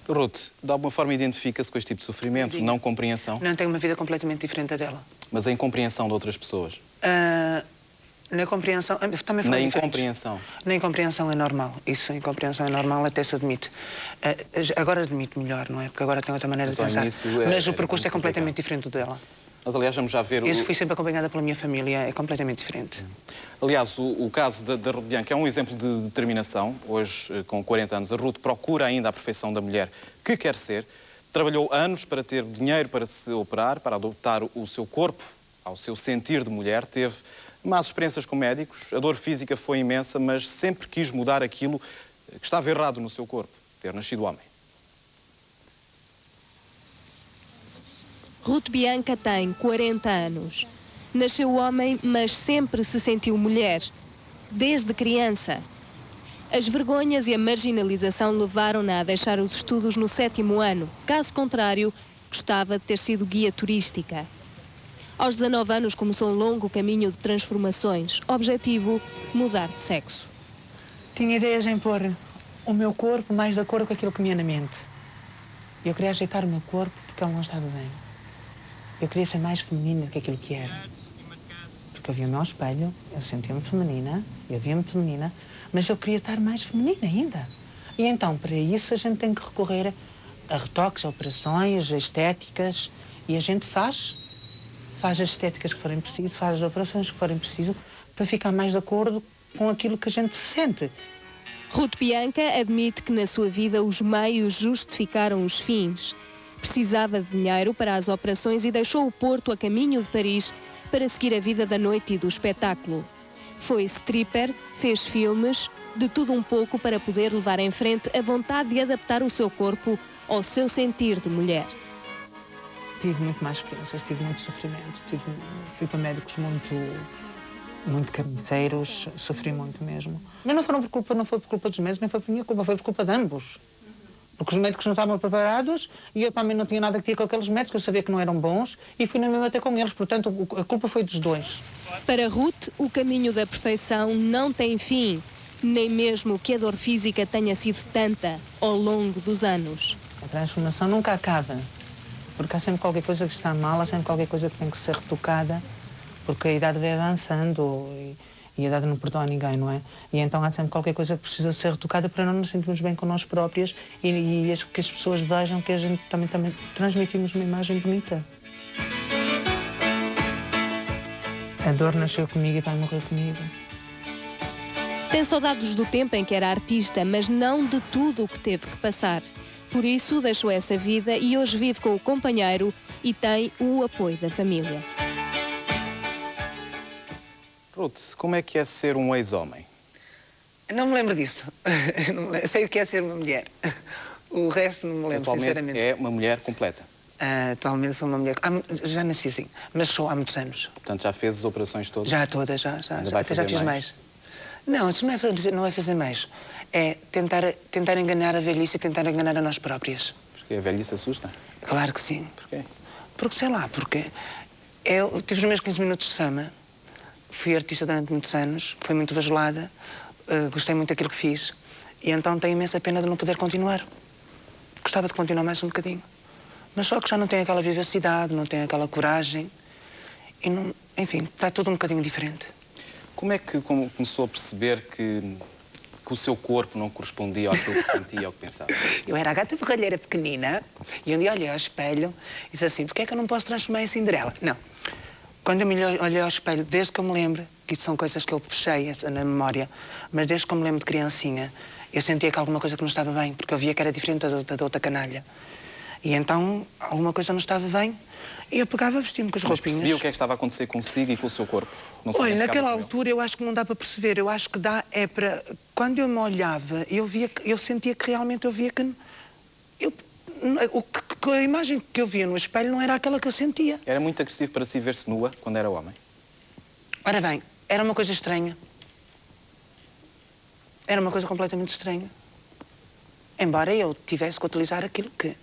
Ruth, de alguma forma identifica-se com este tipo de sofrimento, não compreensão? Não, tenho uma vida completamente diferente da dela. Mas a incompreensão de outras pessoas? Na compreensão... Também na incompreensão? Na incompreensão é normal. Isso, a incompreensão é normal, até se admite. Agora admito melhor, não é? Porque agora tem outra maneira de pensar. Mas o percurso é completamente diferente do dela. Mas, aliás, vamos já ver... Eu fui sempre acompanhada pela minha família, é completamente diferente. Aliás, o caso da Ruth Bianca é um exemplo de determinação. Hoje, com 40 anos, a Ruth procura ainda a perfeição da mulher que quer ser. Trabalhou anos para ter dinheiro para se operar, para adaptar o seu corpo ao seu sentir de mulher. Teve más experiências com médicos, a dor física foi imensa, mas sempre quis mudar aquilo que estava errado no seu corpo, ter nascido homem. Ruth Bianca tem 40 anos. Nasceu homem, mas sempre se sentiu mulher, desde criança. As vergonhas e a marginalização levaram-na a deixar os estudos no 7º ano. Caso contrário, gostava de ter sido guia turística. Aos 19 anos começou um longo caminho de transformações. Objetivo, mudar de sexo. Tinha ideias em pôr o meu corpo mais de acordo com aquilo que me ia na mente. Eu queria ajeitar o meu corpo porque ele não estava bem. Eu queria ser mais feminina do que aquilo que era. Porque eu via-me ao espelho, eu sentia-me feminina, eu via-me feminina, mas eu queria estar mais feminina ainda. E então, para isso, a gente tem que recorrer a retoques, a operações, a estéticas, e a gente faz as estéticas que forem preciso, faz as operações que forem preciso, para ficar mais de acordo com aquilo que a gente sente. Ruth Bianca admite que na sua vida os meios justificaram os fins. Precisava de dinheiro para as operações e deixou o Porto a caminho de Paris para seguir a vida da noite e do espetáculo. Foi stripper, fez filmes, de tudo um pouco para poder levar em frente a vontade de adaptar o seu corpo ao seu sentir de mulher. Tive muito mais experiências, tive muito sofrimento, fui para médicos muito carniceiros, sofri muito mesmo. Mas não foi por culpa dos médicos, nem foi por minha culpa, foi por culpa de ambos. Porque os médicos não estavam preparados e eu também não tinha nada que ter com aqueles médicos, eu sabia que não eram bons e fui na mesma até com eles, portanto a culpa foi dos dois. Para Ruth, o caminho da perfeição não tem fim, nem mesmo que a dor física tenha sido tanta ao longo dos anos. A transformação nunca acaba, porque há sempre qualquer coisa que está mal, há sempre qualquer coisa que tem que ser retocada, porque a idade vai avançando e a idade não perdoa ninguém, não é? E então há sempre qualquer coisa que precisa ser retocada para não nos sentirmos bem com nós próprias e que as pessoas vejam que a gente também transmitimos uma imagem bonita. A dor nasceu comigo e vai morrer comigo. Tem saudades do tempo em que era artista, mas não de tudo o que teve que passar. Por isso, deixou essa vida e hoje vive com o companheiro e tem o apoio da família. Ruth, como é que é ser um ex-homem? Não me lembro disso. Sei o que é ser uma mulher. O resto não me lembro, atualmente, sinceramente. é uma mulher completa? Atualmente sou uma mulher... já nasci assim, mas sou há muitos anos. Portanto, já fez as operações todas? Já todas, já. Até já fiz mais. Não, isso não é fazer mais. É tentar enganar a velhice e tentar enganar a nós próprias. Porque a velhice assusta? Claro que sim. Porquê? Porque, sei lá, eu tive os meus 15 minutos de fama. Fui artista durante muitos anos, fui muito bajulada, gostei muito daquilo que fiz. E então tenho imensa pena de não poder continuar. Gostava de continuar mais um bocadinho. Mas só que já não tenho aquela vivacidade, não tenho aquela coragem. E não, enfim, está tudo um bocadinho diferente. Como é que começou a perceber que o seu corpo não correspondia àquilo que sentia ou que pensava? Eu era a gata borralheira pequenina e um dia olhei ao espelho e disse assim, porquê é que eu não posso transformar em Cinderela? Não. Quando eu me olhei ao espelho, desde que eu me lembro, que isso são coisas que eu fechei na memória, mas desde que eu me lembro de criancinha, eu sentia que alguma coisa que não estava bem, porque eu via que era diferente da outra canalha. E então, alguma coisa não estava bem, e eu pegava, vestia-me com as roupinhas. Mas percebia o que é que estava a acontecer consigo e com o seu corpo? Olha, naquela altura eu acho que não dá para perceber, eu acho que dá, quando eu me olhava, eu sentia que realmente eu via que... A imagem que eu via no espelho não era aquela que eu sentia. Era muito agressivo para si ver-se nua quando era homem? Ora bem, era uma coisa estranha. Era uma coisa completamente estranha. Embora eu tivesse que utilizar aquilo que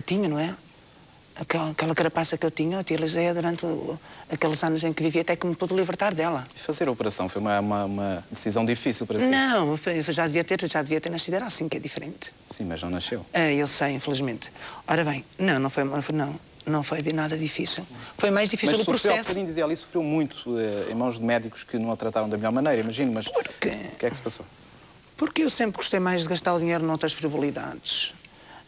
tinha, não é? Aquela carapaça que eu tinha, eu utilizei durante aqueles anos em que vivi até que me pude libertar dela. E fazer a operação foi uma decisão difícil para si? Não, eu já devia ter nascido, era assim que é diferente. Sim, mas não nasceu. Eu sei, infelizmente. Ora bem, não foi de nada difícil. Foi mais difícil o processo. Mas sofreu, dizia ali, sofreu muito em mãos de médicos que não a trataram da melhor maneira, imagino, mas Por quê? O que é que se passou? Porque eu sempre gostei mais de gastar o dinheiro noutras frivolidades.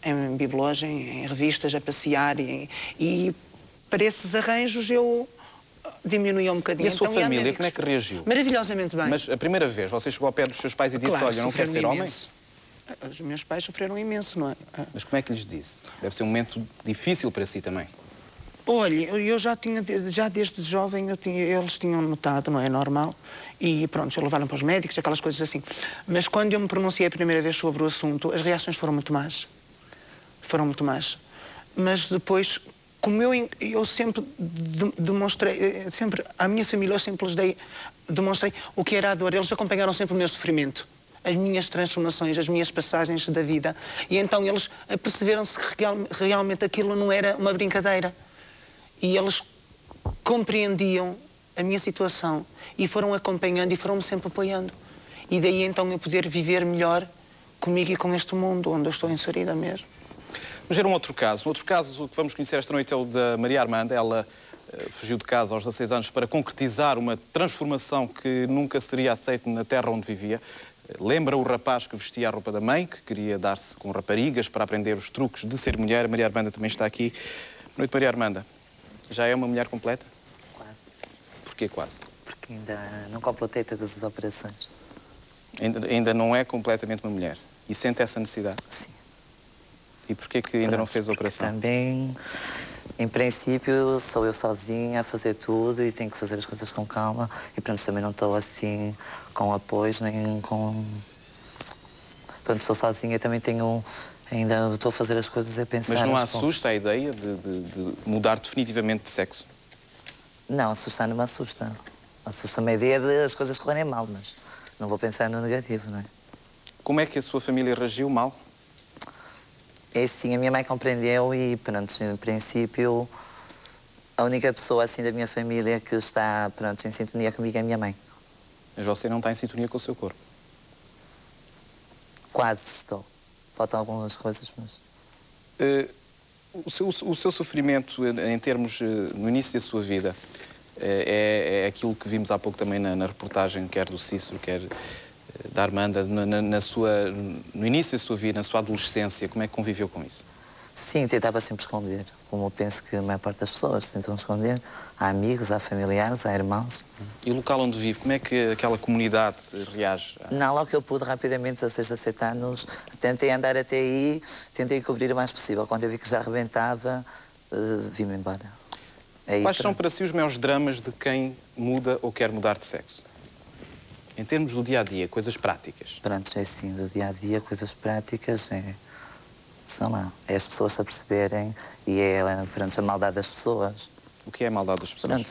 Em bibelagem, em revistas, a passear e para esses arranjos eu diminuí um bocadinho. E a sua então, família, como é que reagiu? Maravilhosamente bem. Mas a primeira vez, você chegou ao pé dos seus pais e disse, claro, olha, não quero ser homem? Os meus pais sofreram imenso, não é? Mas como é que lhes disse? Deve ser um momento difícil para si também. Olha, eu já desde jovem, eles tinham notado, não é normal, e pronto, já levaram para os médicos, aquelas coisas assim. Mas quando eu me pronunciei a primeira vez sobre o assunto, as reações foram muito más. Foram muito más. Mas depois, como eu sempre demonstrei, à minha família eu sempre lhes demonstrei o que era a dor, eles acompanharam sempre o meu sofrimento, as minhas transformações, as minhas passagens da vida, e então eles perceberam-se que realmente aquilo não era uma brincadeira. E eles compreendiam a minha situação e foram acompanhando e foram-me sempre apoiando. E daí então eu poder viver melhor comigo e com este mundo onde eu estou inserida mesmo. Vamos ver um outro caso. O que vamos conhecer esta noite é o da Maria Armanda. Ela fugiu de casa aos 16 anos para concretizar uma transformação que nunca seria aceita na terra onde vivia. Lembra o rapaz que vestia a roupa da mãe, que queria dar-se com raparigas para aprender os truques de ser mulher. A Maria Armanda também está aqui. Boa noite, Maria Armanda. Já é uma mulher completa? Quase. Porquê quase? Porque ainda não completei todas as operações. Ainda não é completamente uma mulher? E sente essa necessidade? Sim. E porquê que ainda não fez a operação? Também, em princípio, sou eu sozinha a fazer tudo e tenho que fazer as coisas com calma. E pronto, também não estou assim com apoios nem com... Pronto, estou sozinha e também tenho... Ainda estou a fazer as coisas a pensar... Mas não a assusta a ideia de mudar definitivamente de sexo? Não, assustar não me assusta. Assusta-me a ideia de as coisas correrem mal, mas não vou pensar no negativo, não é? Como é que a sua família reagiu mal? É assim, a minha mãe compreendeu e, pronto, em princípio, a única pessoa assim da minha família que está, pronto, em sintonia comigo é a minha mãe. Mas você não está em sintonia com o seu corpo? Quase estou. Faltam algumas coisas, mas... O seu sofrimento, em termos, no início da sua vida, é aquilo que vimos há pouco também na reportagem, quer do Cícero, quer da Armanda, no início da sua vida, na sua adolescência, como é que conviveu com isso? Sim, tentava sempre esconder, como eu penso que a maior parte das pessoas tentam esconder. Há amigos, há familiares, há irmãos. E o local onde vive, como é que aquela comunidade reage? Não, logo que eu pude, rapidamente, a 6 a 7 anos, tentei andar até aí, tentei cobrir o mais possível. Quando eu vi que já arrebentava, vim-me embora. Aí, Quais pronto. são para si os maiores dramas de quem muda ou quer mudar de sexo? Em termos do dia-a-dia, coisas práticas. Pronto, é assim, do dia-a-dia, coisas práticas, sei lá, é as pessoas se aperceberem e pronto, a maldade das pessoas. O que é a maldade das pessoas? Pronto,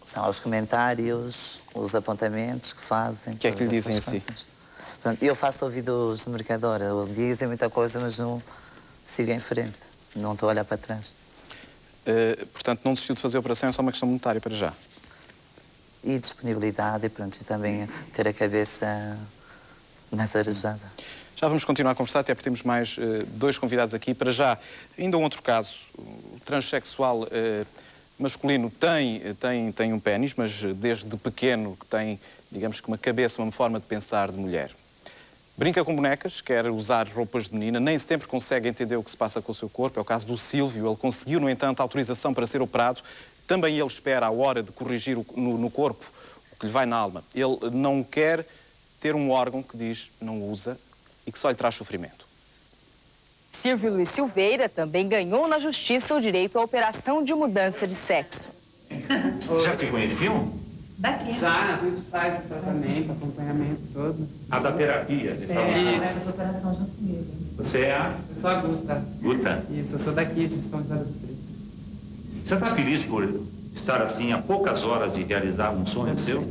são os comentários, os apontamentos que fazem. O que é que lhe todas dizem essas a si? coisas. Pronto, eu faço ouvidos de mercadora, dizem muita coisa, mas não sigo em frente, não estou a olhar para trás. Portanto, não desistiu de fazer a operação, é só uma questão monetária para já? E disponibilidade, e pronto, e também ter a cabeça mais arejada. Já vamos continuar a conversar, até porque temos mais dois convidados aqui. Para já, ainda um outro caso. O transexual masculino tem um pénis, mas desde pequeno tem, digamos que uma cabeça, uma forma de pensar de mulher. Brinca com bonecas, quer usar roupas de menina, nem sempre consegue entender o que se passa com o seu corpo. É o caso do Silvio. Ele conseguiu, no entanto, a autorização para ser operado. Também ele espera a hora de corrigir no corpo o que lhe vai na alma. Ele não quer ter um órgão que diz não usa e que só lhe traz sofrimento. Silvio Luiz Silveira também ganhou na justiça o direito à operação de mudança de sexo. Já te conheciam? Daqui. Já, a gente faz o tratamento, acompanhamento todo. A da terapia, vocês estavam juntos. Faz operação junto comigo. Você é a Eu sou a Gusta. Guta. Isso, eu sou daqui, de São José do Rio. Você está feliz por estar assim a poucas horas de realizar um sonho seu?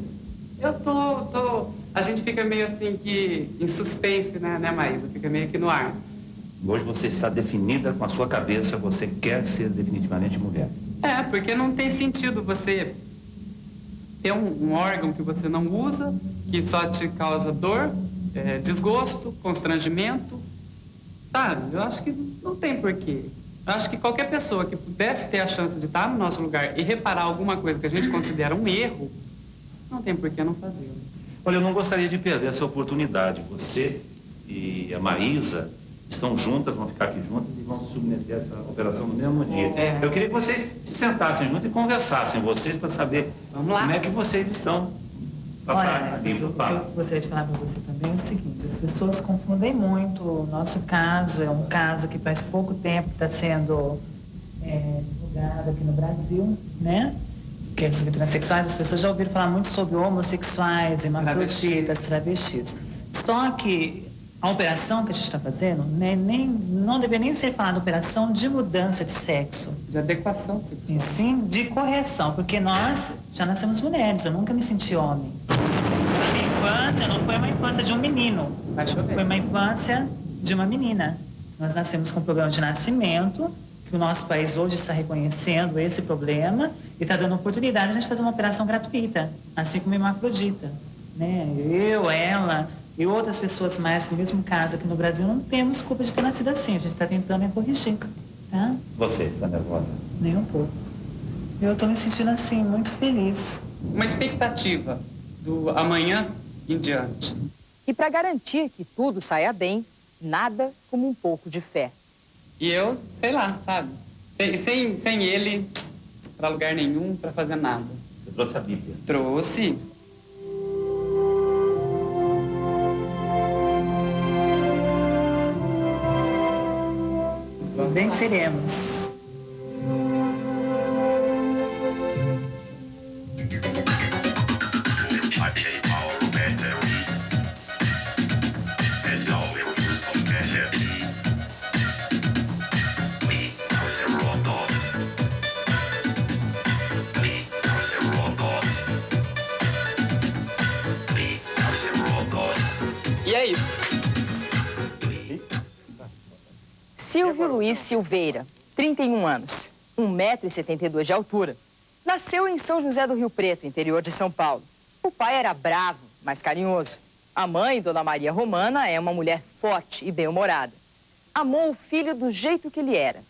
Eu tô... A gente fica meio assim que em suspense, né, Maísa? Fica meio que no ar. Hoje você está definida com a sua cabeça, você quer ser definitivamente mulher. É, porque não tem sentido você ter um órgão que você não usa, que só te causa dor, desgosto, constrangimento, sabe? Eu acho que não tem porquê. Eu acho que qualquer pessoa que pudesse ter a chance de estar no nosso lugar e reparar alguma coisa que a gente considera um erro, não tem porquê não fazê-lo. Olha, eu não gostaria de perder essa oportunidade. Você e a Maísa estão juntas, vão ficar aqui juntas e vão submeter essa operação no mesmo dia. Eu queria que vocês se sentassem juntos e conversassem, vocês, para saber como é que vocês estão passando ali pro papo. O que eu gostaria de falar para você também é o seguinte, as pessoas confundem muito. O nosso caso é um caso que faz pouco tempo está sendo divulgado aqui no Brasil, né? Que é sobre transexuais. As pessoas já ouviram falar muito sobre homossexuais, hermafroditas, travestis. Só que a operação que a gente está fazendo não deveria nem ser falada operação de mudança de sexo. De adequação sexual. E sim de correção, porque nós já nascemos mulheres, eu nunca me senti homem. A minha infância não foi uma infância de um menino, foi uma infância de uma menina. Nós nascemos com problema de nascimento, que o nosso país hoje está reconhecendo esse problema e está dando oportunidade de a gente fazer uma operação gratuita, assim como hermafrodita, né? Eu, ela e outras pessoas mais com o mesmo caso aqui no Brasil não temos culpa de ter nascido assim. A gente está tentando corrigir, tá? Você está nervosa? Nem um pouco. Eu estou me sentindo assim, muito feliz. Uma expectativa do amanhã em diante. E para garantir que tudo saia bem, nada como um pouco de fé. E eu, sei lá, sabe? Sem ele, para lugar nenhum, para fazer nada. Você trouxe a Bíblia? Trouxe. Venceremos. E é isso. Silvio Luiz Silveira, 31 anos, 1,72 m de altura. Nasceu em São José do Rio Preto, interior de São Paulo. O pai era bravo, mas carinhoso. A mãe, Dona Maria Romana, é uma mulher forte e bem-humorada. Amou o filho do jeito que ele era.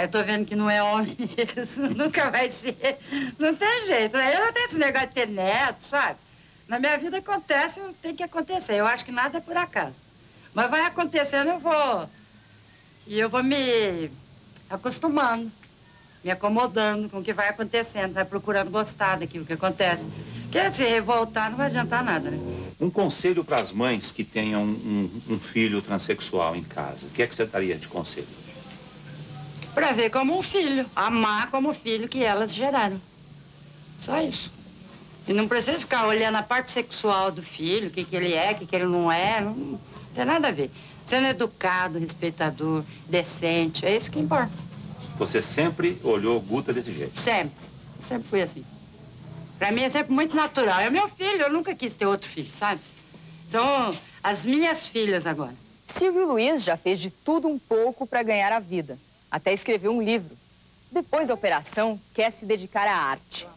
Eu tô vendo que não é homem mesmo, nunca vai ser. Não tem jeito, eu não tenho esse negócio de ter neto, sabe? Na minha vida acontece, tem que acontecer. Eu acho que nada é por acaso. Mas vai acontecendo, eu vou me acostumando, me acomodando com o que vai acontecendo, vai procurando gostar daquilo que acontece. Porque se revoltar não vai adiantar nada, né? Um conselho para as mães que tenham um filho transexual em casa. O que é que você daria de conselho? Pra ver como um filho, amar como filho que elas geraram. Só isso. E não precisa ficar olhando a parte sexual do filho, o que ele é, o que ele não é, não tem nada a ver. Sendo educado, respeitador, decente, é isso que importa. Você sempre olhou Guta desse jeito? Sempre. Sempre fui assim. Pra mim é sempre muito natural. É meu filho, eu nunca quis ter outro filho, sabe? São as minhas filhas agora. Silvio Luiz já fez de tudo um pouco para ganhar a vida. Até escreveu um livro. Depois da operação, quer se dedicar à arte.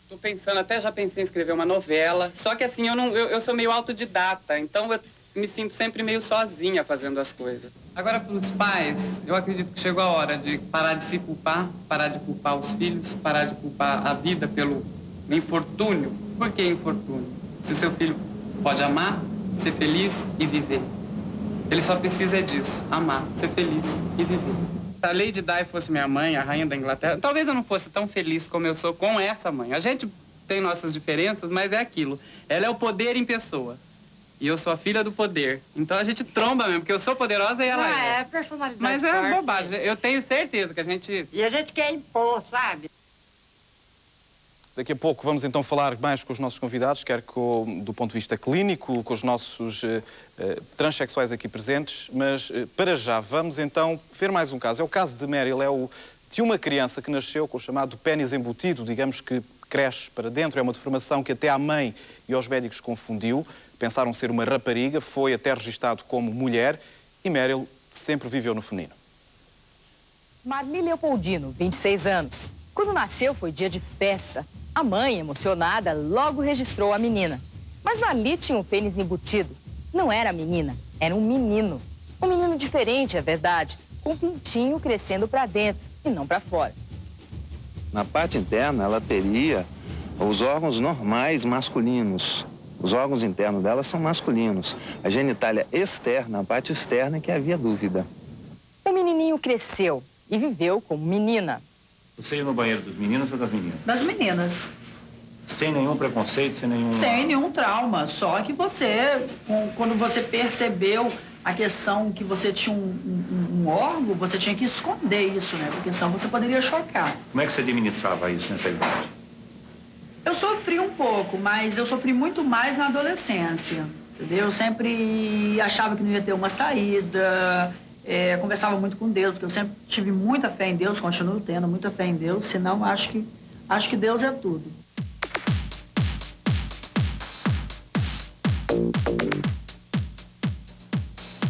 Tô pensando, já pensei em escrever uma novela. Só que assim, eu sou meio autodidata, então eu me sinto sempre meio sozinha fazendo as coisas. Agora, para os pais, eu acredito que chegou a hora de parar de se culpar, parar de culpar os filhos, parar de culpar a vida pelo infortúnio. Por que infortúnio? Se o seu filho pode amar, ser feliz e viver. Ele só precisa disso, amar, ser feliz e viver. Se a Lady Di fosse minha mãe, a rainha da Inglaterra, talvez eu não fosse tão feliz como eu sou com essa mãe. A gente tem nossas diferenças, mas é aquilo. Ela é o poder em pessoa. E eu sou a filha do poder. Então a gente tromba mesmo, porque eu sou poderosa e ela é. É personalidade Mas forte. é bobagem. Eu tenho certeza que a gente... E a gente quer impor, sabe? Daqui a pouco vamos então falar mais com os nossos convidados, quer do ponto de vista clínico, com os nossos transexuais aqui presentes, mas para já vamos então ver mais um caso. É o caso de Meryl, de uma criança que nasceu com o chamado pénis embutido, digamos que cresce para dentro, é uma deformação que até a mãe e aos médicos confundiu, pensaram ser uma rapariga, foi até registado como mulher e Meryl sempre viveu no feminino. Marli Leopoldino, 26 anos. Quando nasceu foi dia de festa. A mãe, emocionada, logo registrou a menina. Mas Marli tinha o pênis embutido. Não era menina, era um menino. Um menino diferente, é verdade, com um pintinho crescendo para dentro e não para fora. Na parte interna, ela teria os órgãos normais masculinos. Os órgãos internos dela são masculinos. A genitália externa, a parte externa, é que havia dúvida. O menininho cresceu e viveu como menina. Você ia no banheiro dos meninos ou das meninas? Das meninas. Sem nenhum preconceito, sem nenhum... Sem nenhum trauma, só que você, quando você percebeu a questão que você tinha um órgão, você tinha que esconder isso, né? Porque senão você poderia chocar. Como é que você administrava isso nessa idade? Eu sofri um pouco, mas eu sofri muito mais na adolescência, entendeu? Eu sempre achava que não ia ter uma saída, conversava muito com Deus, porque eu sempre tive muita fé em Deus, continuo tendo muita fé em Deus, senão acho que Deus é tudo.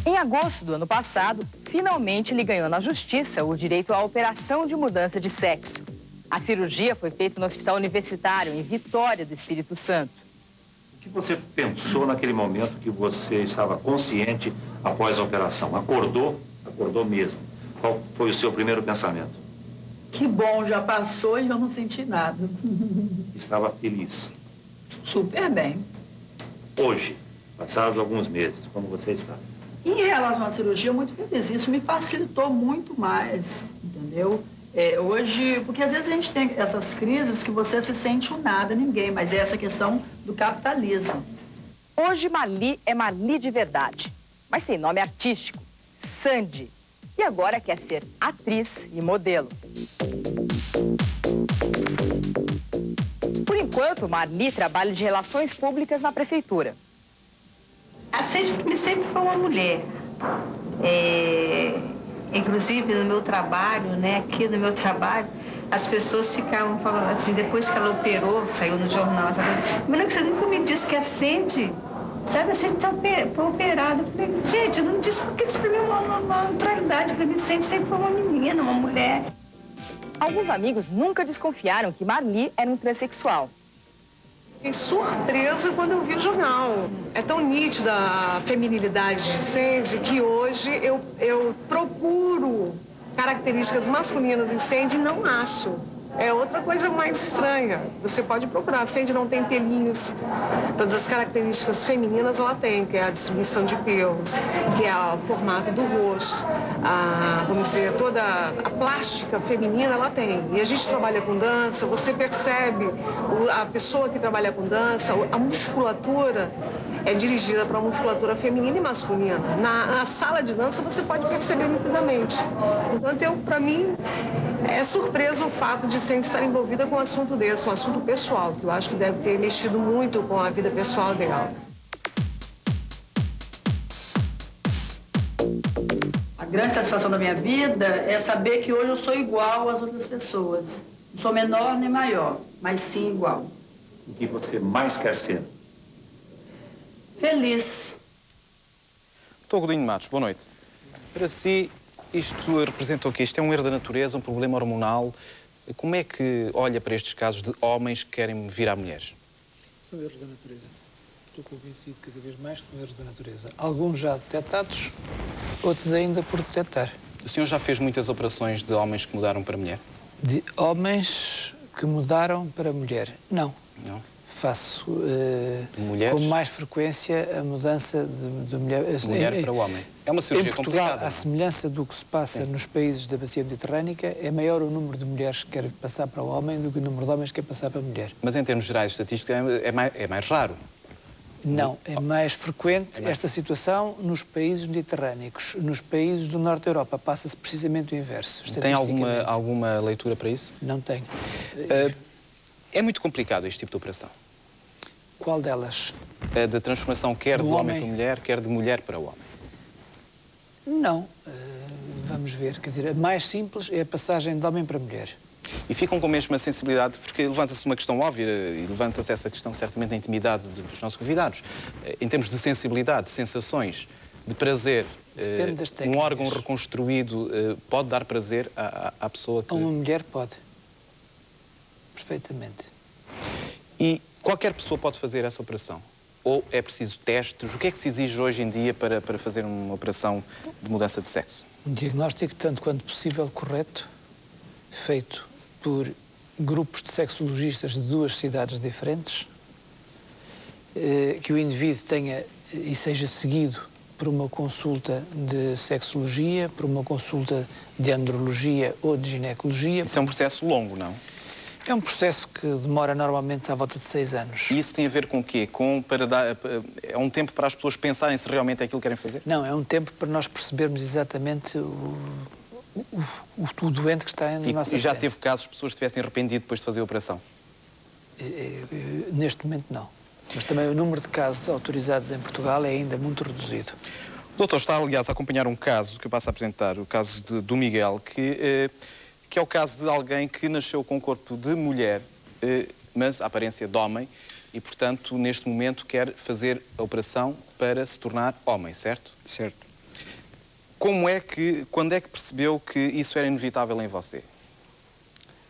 Em agosto do ano passado, finalmente ele ganhou na justiça o direito à operação de mudança de sexo. A cirurgia foi feita no Hospital Universitário, em Vitória do Espírito Santo. O que você pensou naquele momento que você estava consciente após a operação? Acordou mesmo. Qual foi o seu primeiro pensamento? Que bom, já passou e eu não senti nada. Estava feliz. Super bem. Hoje, passados alguns meses, como você está? Em relação à cirurgia, muito feliz. Isso me facilitou muito mais, entendeu? Hoje, porque às vezes a gente tem essas crises que você se sente um nada, ninguém, mas é essa questão do capitalismo. Hoje Marli é Marli de verdade, mas tem nome artístico, Sandy. E agora quer ser atriz e modelo. Por enquanto, Marli trabalha de relações públicas na prefeitura. A Sandy sempre foi uma mulher. Inclusive no meu trabalho, né, aqui no meu trabalho, as pessoas ficavam falando assim, depois que ela operou, saiu no jornal, sabe? Mas não, que você nunca me disse que a Sandy, sabe, a Sandy foi operada. Eu falei, gente, não disse porque isso pra mim é uma naturalidade, pra mim Sandy sempre foi uma menina, uma mulher. Alguns amigos nunca desconfiaram que Marli era um transexual. Fiquei surpresa quando eu vi o jornal. É tão nítida a feminilidade de Sandy que hoje eu procuro características masculinas em Sandy e não acho. É outra coisa mais estranha. Você pode procurar. Sandy não tem pelinhos. Todas as características femininas ela tem, que é a distribuição de pelos, que é o formato do rosto, vamos dizer, toda a plástica feminina ela tem. E a gente trabalha com dança, você percebe a pessoa que trabalha com dança, a musculatura é dirigida para a musculatura feminina e masculina. Na sala de dança você pode perceber nitidamente. Então, para mim, é surpresa o fato de Sandy estar envolvida com um assunto desse, um assunto pessoal, que eu acho que deve ter mexido muito com a vida pessoal dela. A grande satisfação da minha vida é saber que hoje eu sou igual às outras pessoas. Não sou menor nem maior, mas sim igual. O que você mais quer ser? Feliz. Dr. Godinho Matos, boa noite. Para si, isto representa o quê? Isto é um erro da natureza, um problema hormonal? Como é que olha para estes casos de homens que querem virar mulheres? São erros da natureza. Estou convencido cada vez mais que são erros da natureza. Alguns já detectados, outros ainda por detectar. O senhor já fez muitas operações de homens que mudaram para mulher? De homens que mudaram para mulher? Não. Não? Faço mulheres? com mais frequência a mudança de mulher... De mulher para o homem. É uma cirurgia complicada. Em Portugal, à semelhança do que se passa nos países da bacia mediterrânica, é maior o número de mulheres que querem passar para o homem do que o número de homens que querem passar para a mulher. Mas em termos gerais estatísticos é mais raro. Não, é mais frequente esta situação nos países mediterrâneos. Nos países do norte da Europa passa-se precisamente o inverso. Tem alguma leitura para isso? Não tenho. É muito complicado este tipo de operação. Qual delas? A da transformação quer de homem para mulher, quer de mulher para homem. Não. Vamos ver. Quer dizer, a mais simples é a passagem de homem para mulher. E ficam com a mesma sensibilidade, porque levanta-se uma questão óbvia e levanta-se essa questão certamente da intimidade dos nossos convidados. Em termos de sensibilidade, de sensações, de prazer, Depende das um técnicas. órgão reconstruído pode dar prazer à pessoa que... A uma mulher pode. Perfeitamente. E qualquer pessoa pode fazer essa operação? Ou é preciso testes? O que é que se exige hoje em dia para fazer uma operação de mudança de sexo? Um diagnóstico tanto quanto possível correto, feito por grupos de sexologistas de 2 cidades diferentes, que o indivíduo tenha e seja seguido por uma consulta de sexologia, por uma consulta de andrologia ou de ginecologia. Isso é um processo longo, não? É um processo que demora normalmente à volta de 6 anos. E isso tem a ver com o quê? É um tempo para as pessoas pensarem se realmente é aquilo que querem fazer? Não, é um tempo para nós percebermos exatamente o doente que está na nossa E já frente. teve casos de pessoas que tivessem arrependido depois de fazer a operação? Neste momento não. Mas também o número de casos autorizados em Portugal é ainda muito reduzido. O doutor está, aliás, a acompanhar um caso que eu passo a apresentar, o caso do Miguel, que é o caso de alguém que nasceu com o corpo de mulher, mas a aparência de homem, e, portanto, neste momento quer fazer a operação para se tornar homem, certo? Certo. Quando é que percebeu que isso era inevitável em você?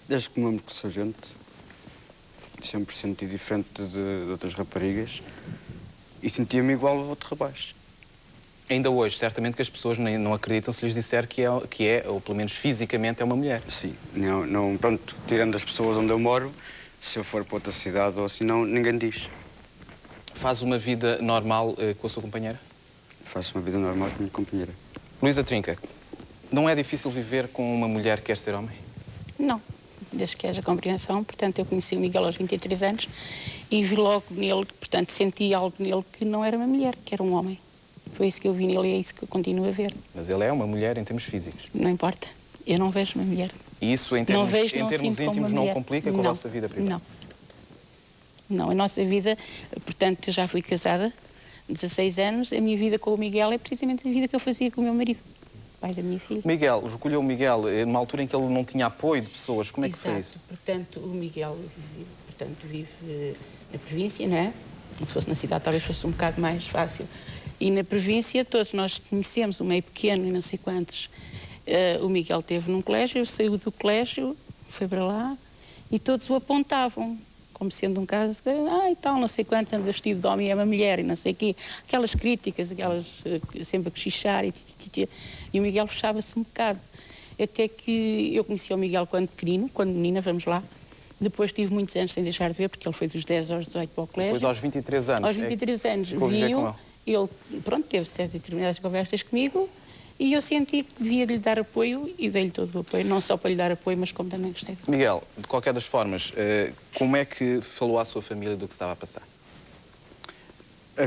Desde que me lembro que sou gente, sempre senti diferente de outras raparigas e sentia-me igual a outro rapaz. Ainda hoje, certamente que as pessoas não acreditam se lhes disser que é, ou pelo menos fisicamente, é uma mulher. Sim. Pronto, tirando as pessoas onde eu moro, se eu for para outra cidade ou assim, ninguém diz. Faz uma vida normal com a sua companheira? Faço uma vida normal com a minha companheira. Luísa Trinca, não é difícil viver com uma mulher que quer ser homem? Não, desde que haja compreensão. Portanto, eu conheci o Miguel aos 23 anos e vi logo nele, portanto, senti algo nele que não era uma mulher, que era um homem. Foi isso que eu vi nele e é isso que eu continuo a ver. Mas ele é uma mulher em termos físicos? Não importa. Eu não vejo uma mulher. E isso, em termos íntimos, não complica com a vossa vida privada? Não, a nossa vida, portanto, eu já fui casada, 16 anos, a minha vida com o Miguel é precisamente a vida que eu fazia com o meu marido, pai da minha filha. Miguel, recolheu o Miguel numa altura em que ele não tinha apoio de pessoas. Como é que foi isso? Portanto, o Miguel vive na província, não é? Se fosse na cidade talvez fosse um bocado mais fácil. E na província todos nós conhecemos, o meio pequeno e não sei quantos. O Miguel esteve num colégio, saiu do colégio, foi para lá e todos o apontavam como sendo um caso, e tal, não sei quantos, anda vestido de homem e é uma mulher e não sei o quê. Aquelas críticas, sempre a cochichar e o Miguel fechava-se um bocado. Até que eu conheci o Miguel quando pequenino, quando menina, vamos lá. Depois tive muitos anos sem deixar de ver, porque ele foi dos 10 aos 18 para o colégio. Depois aos 23 anos? Aos 23 anos. Vi-o, ele, pronto, teve certas e determinadas conversas comigo e eu senti que devia lhe dar apoio e dei-lhe todo o apoio, não só para lhe dar apoio, mas como também gostei dele. Miguel, de qualquer das formas, como é que falou à sua família do que estava a passar?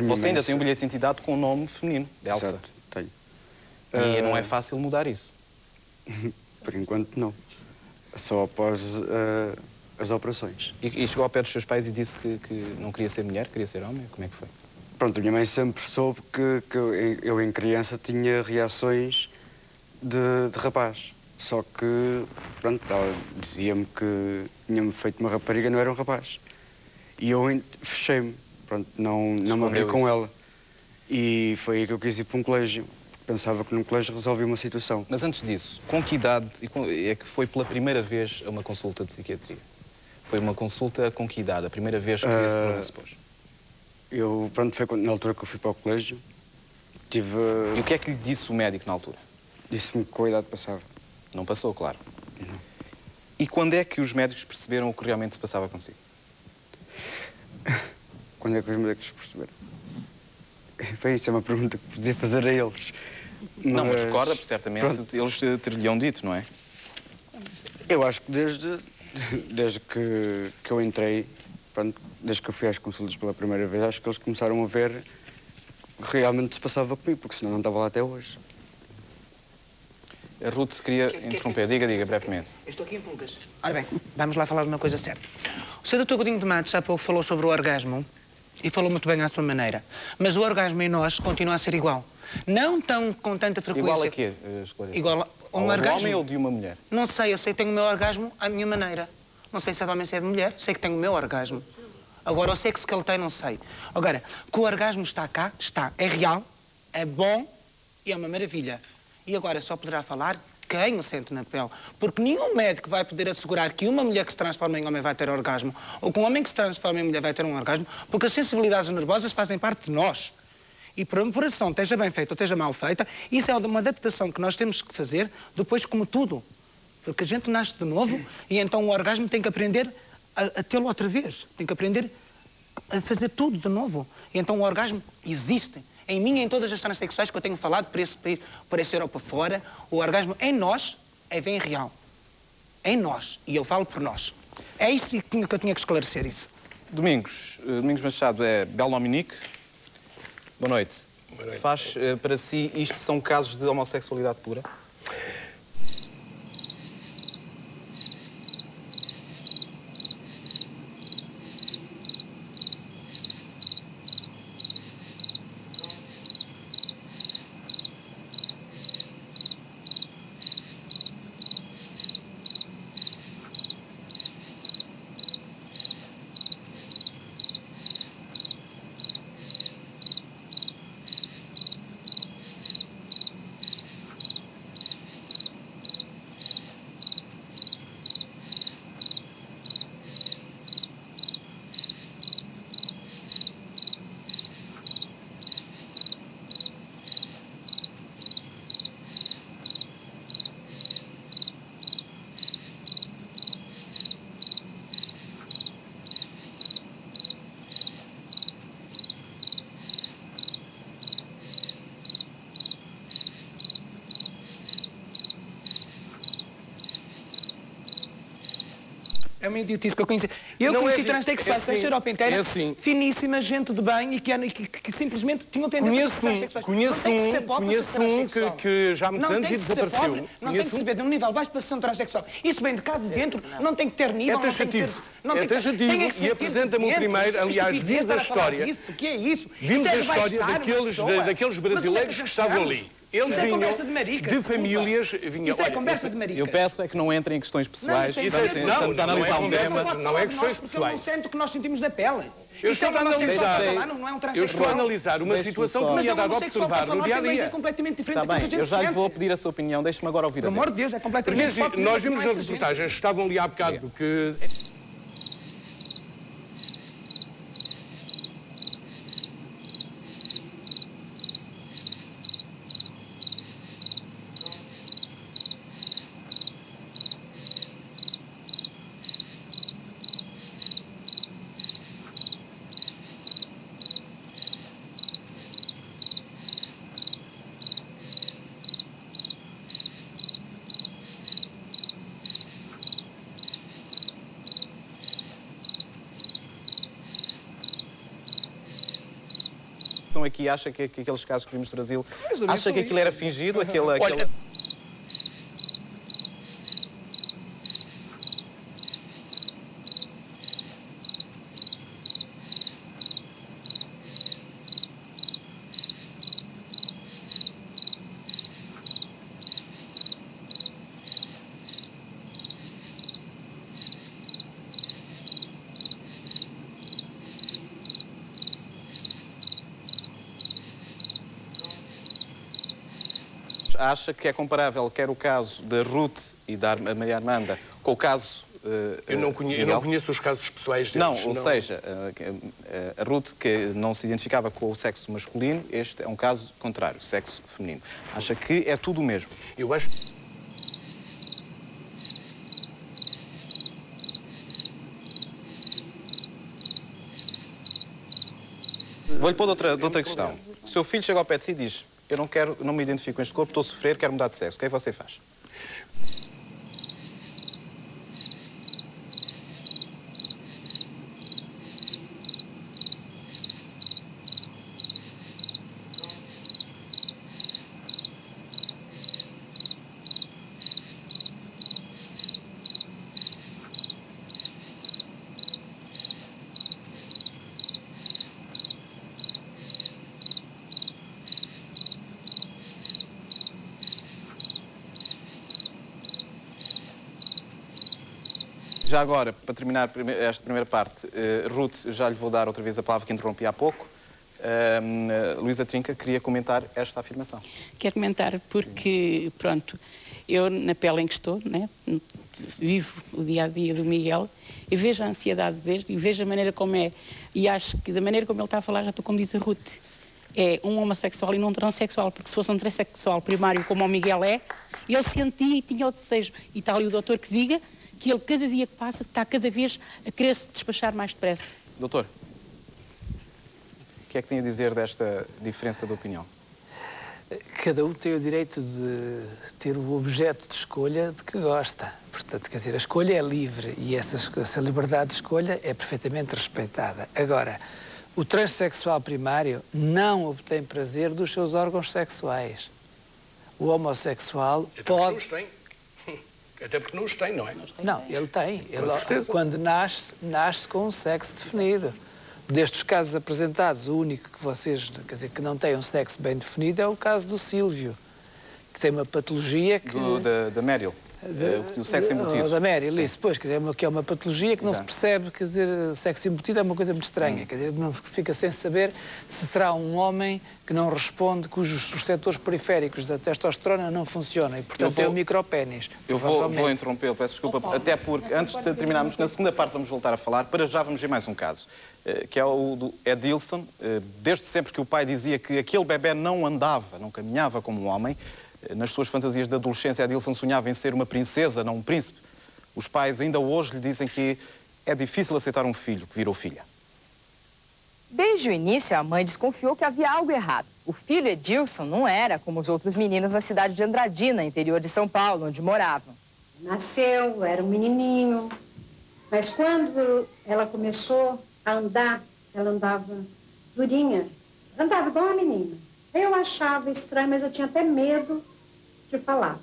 Você ainda tem um bilhete de identidade com o nome feminino, de Elsa. Exato, tenho. E não é fácil mudar isso? Por enquanto, não. Só após as operações. E chegou ao pé dos seus pais e disse que não queria ser mulher, queria ser homem? Como é que foi? Pronto, a minha mãe sempre soube que eu em criança tinha reações de rapaz. Só que, pronto, ela dizia-me que tinha-me feito uma rapariga, não era um rapaz. E eu fechei-me, pronto, não me abri com ela. E foi aí que eu quis ir para um colégio. Pensava que num colégio resolvia uma situação. Mas antes disso, com que idade é que foi pela primeira vez a uma consulta de psiquiatria? Foi uma consulta com que idade? A primeira vez que esse problema se pôs? Pronto, foi na altura que eu fui para o colégio. E o que é que lhe disse o médico na altura? Disse-me que com a idade passava. Não passou, claro. Não. E quando é que os médicos perceberam o que realmente se passava consigo? Quando é que os médicos perceberam? Foi isso, é uma pergunta que podia fazer a eles. Não, mas recorda, certamente, pronto, eles ter-lhe-ão dito, não é? Eu acho que desde que eu entrei, pronto, desde que eu fui às consultas pela primeira vez, acho que eles começaram a ver o que realmente se passava comigo, porque senão não estava lá até hoje. A Ruth queria interromper. Diga, brevemente. Eu estou aqui em pulgas. Ora bem, vamos lá falar de uma coisa certa. O Sr. Dr. Godinho de Matos há pouco falou sobre o orgasmo e falou muito bem à sua maneira. Mas o orgasmo em nós continua a ser igual. Não tão com tanta frequência. Igual a quê? Igual a um orgasmo. De um homem ou de uma mulher? Não sei, eu sei que tenho o meu orgasmo à minha maneira. Não sei se é de homem ou se é de mulher, sei que tenho o meu orgasmo. Agora, o sexo que ele tem, não sei. Agora, que o orgasmo está cá, está. É real, é bom, E é uma maravilha. E agora só poderá falar quem o sente na pele. Porque nenhum médico vai poder assegurar que uma mulher que se transforma em homem vai ter orgasmo ou que um homem que se transforma em mulher vai ter um orgasmo, porque as sensibilidades nervosas fazem parte de nós. E por uma operação esteja bem feita ou esteja mal feita, isso é uma adaptação que nós temos que fazer depois como tudo. Porque a gente nasce de novo e então o orgasmo tem que aprender a tê-lo outra vez. Tem que aprender a fazer tudo de novo. E então o orgasmo existe. Em mim e em todas as transexuais que eu tenho falado por esse país, por essa Europa fora, o orgasmo em nós é bem real. Em nós. E eu falo por nós. É isso que eu tinha que esclarecer isso. Domingos Machado é Belnominique. Boa noite. Boa noite. Faz para si isto são casos de homossexualidade pura? É uma idiotice que eu conheci. Eu conheci transexuais da Europa inteira, finíssima, gente de bem e que simplesmente tinham tendência a ser transexuais. Conheço um que já há muitos anos e desapareceu. Não tem que se ver de um nível baixo para ser um transexual. Isso vem de cá de dentro, não tem que ter nível, é taxativo. É taxativo e apresenta-me o primeiro, aliás, vimos da história. O que é isso? Vimos a história daqueles brasileiros que estavam ali. Eles vinham de famílias... Isso é conversa de marica. Eu peço é que não entrem em questões pessoais. Estamos a analisar um tema, não é questões pessoais. Eu não sinto o que nós sentimos na pele. Eu estou a analisar uma situação que me é dado a observar no dia-a-dia. Está bem, eu já lhe vou pedir a sua opinião, deixe-me agora ouvir a dele. Pelo amor de Deus, é completamente... Nós vimos nas reportagens, estavam ali há bocado que... Estão aqui, acha que aqueles casos que vimos no Brasil, acha que aquilo era fingido, Olha, acha que é comparável quer o caso da Ruth e da Maria Armanda com o caso... eu não conheço os casos pessoais deles. Não, ou seja, a Ruth, que não se identificava com o sexo masculino, este é um caso contrário, sexo feminino. Acha que é tudo o mesmo? Eu acho... Vou-lhe pôr de outra questão. O seu filho chega ao pé de si e diz: eu não me identifico com este corpo, estou a sofrer, quero mudar de sexo. O que é que você faz? Já agora, para terminar esta primeira parte, Ruth, já lhe vou dar outra vez a palavra que interrompi há pouco. Luísa Trinca queria comentar esta afirmação. Quero comentar porque, pronto, eu na pele em que estou, né, vivo o dia-a-dia do Miguel, e vejo a ansiedade dele e vejo a maneira como é. E acho que da maneira como ele está a falar, já estou como diz a Ruth, é um homossexual e não um transexual, porque se fosse um transexual primário como o Miguel é, ele sentia e tinha o desejo. E está ali o doutor que diga que ele, cada dia que passa, está cada vez a querer se despachar mais depressa. Doutor, o que é que tem a dizer desta diferença de opinião? Cada um tem o direito de ter o objeto de escolha de que gosta. Portanto, quer dizer, a escolha é livre e essa liberdade de escolha é perfeitamente respeitada. Agora, o transexual primário não obtém prazer dos seus órgãos sexuais. O homossexual pode... Não os tem. Até porque não os tem, não é? Não, ele tem. Ele, quando nasce com um sexo definido. Destes casos apresentados, o único que vocês, quer dizer, que não tem um sexo bem definido é o caso do Sílvio, que tem uma patologia que... Da Meryl, o sexo embutido. Da Meryl, isso, pois, quer dizer, que é uma patologia que não se percebe, quer dizer, sexo embutido é uma coisa muito estranha, quer dizer, não fica sem saber se será um homem que não responde, cujos receptores periféricos da testosterona não funcionam e, portanto, é um micropénis. Eu vou interrompê-lo, peço desculpa, até porque, antes de terminarmos, na segunda parte vamos voltar a falar, para já vamos ver mais um caso. Que é o do Edilson. Desde sempre que o pai dizia que aquele bebê não andava, não caminhava como um homem, nas suas fantasias de adolescência, Edilson sonhava em ser uma princesa, não um príncipe. Os pais ainda hoje lhe dizem que é difícil aceitar um filho que virou filha. Desde o início, a mãe desconfiou que havia algo errado. O filho Edilson não era como os outros meninos na cidade de Andradina, interior de São Paulo, onde moravam. Nasceu, era um menininho, mas quando ela começou a andar, ela andava durinha, andava igual uma menina. Eu achava estranho, mas eu tinha até medo de falar.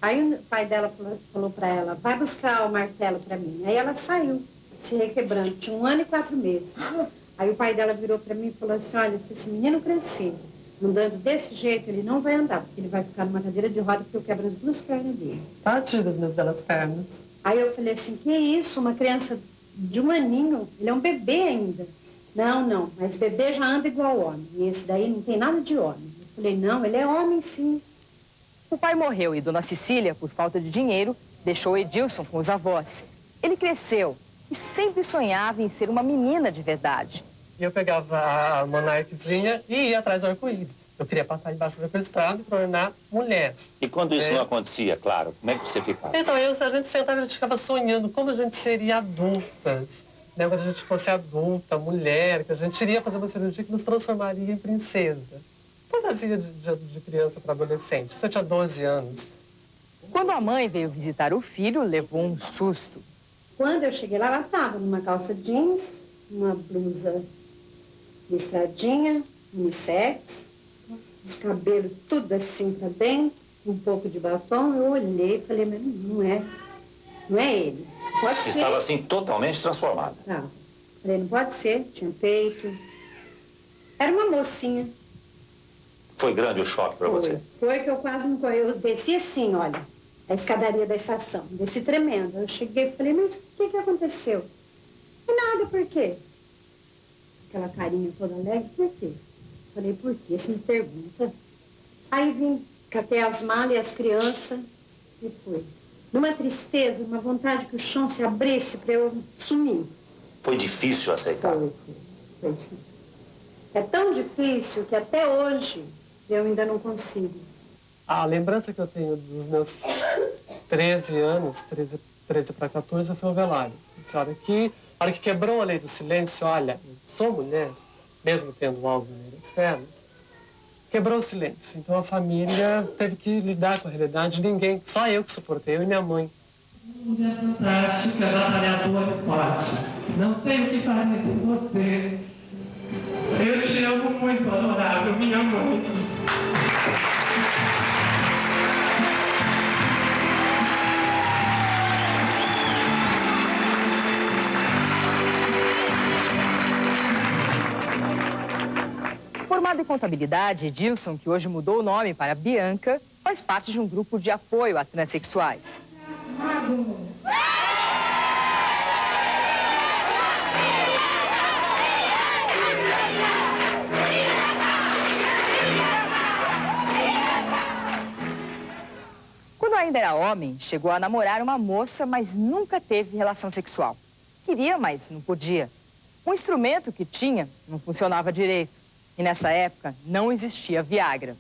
Aí o pai dela falou para ela, vai buscar o martelo para mim. Aí ela saiu, se requebrando, tinha 1 ano e 4 meses. Aí o pai dela virou para mim e falou assim, olha, se esse menino crescer, andando desse jeito, ele não vai andar, porque ele vai ficar numa cadeira de roda, porque eu quebro as 2 pernas dele. Tadinho das minhas belas pernas. Aí eu falei assim, que isso, uma criança de 1 aninho, ele é um bebê ainda. Não, mas bebê já anda igual homem. E esse daí não tem nada de homem. Eu falei, não, ele é homem sim. O pai morreu e Dona Cecília, por falta de dinheiro, deixou Edilson com os avós. Ele cresceu e sempre sonhava em ser uma menina de verdade. Eu pegava a monarquezinha e ia atrás do arco-íris. Eu queria passar embaixo do estrado e tornar mulher. E quando isso não acontecia, claro, como é que você ficava? Então, a gente sentava e a gente ficava sonhando como a gente seria adultas. Né? Quando a gente fosse adulta, mulher, que a gente iria fazer uma cirurgia que nos transformaria em princesa. Fantasia de criança para adolescente. Você tinha 12 anos. Quando a mãe veio visitar o filho, levou um susto. Quando eu cheguei lá, ela estava numa calça jeans, uma blusa listradinha, unissex, os cabelos tudo assim para dentro, um pouco de batom. Eu olhei e falei, mas não é ele. Pode ser. Estava assim totalmente transformada. Não. Falei, não pode ser, tinha peito. Era uma mocinha. Foi grande o choque para você? Foi que eu quase não corri. Eu desci assim, olha, a escadaria da estação. Desci tremendo. Eu cheguei e falei, mas o que aconteceu? E nada, por quê? Aquela carinha toda alegre, por quê? Falei, por quê? Você me pergunta. Aí vim, catei as malas e as crianças e fui. Numa tristeza, uma vontade que o chão se abrisse para eu sumir. Foi difícil aceitar? Foi difícil. É tão difícil que até hoje eu ainda não consigo. A lembrança que eu tenho dos meus 13 anos, 13 para 14, foi o velório. A hora que quebrou a lei do silêncio, olha, eu sou mulher, mesmo tendo algo nas pernas, quebrou o silêncio. Então a família teve que lidar com a realidade. Ninguém, só eu que suportei, eu e minha mãe. Mulher fantástica, batalhadora e forte. Não sei o que fazer com você. Eu te amo muito, adorável, minha mãe. Formado em contabilidade, Edilson, que hoje mudou o nome para Bianca, faz parte de um grupo de apoio a transexuais. ainda era homem, chegou a namorar uma moça, mas nunca teve relação sexual. Queria, mas não podia. O instrumento que tinha não funcionava direito. E nessa época não existia Viagra.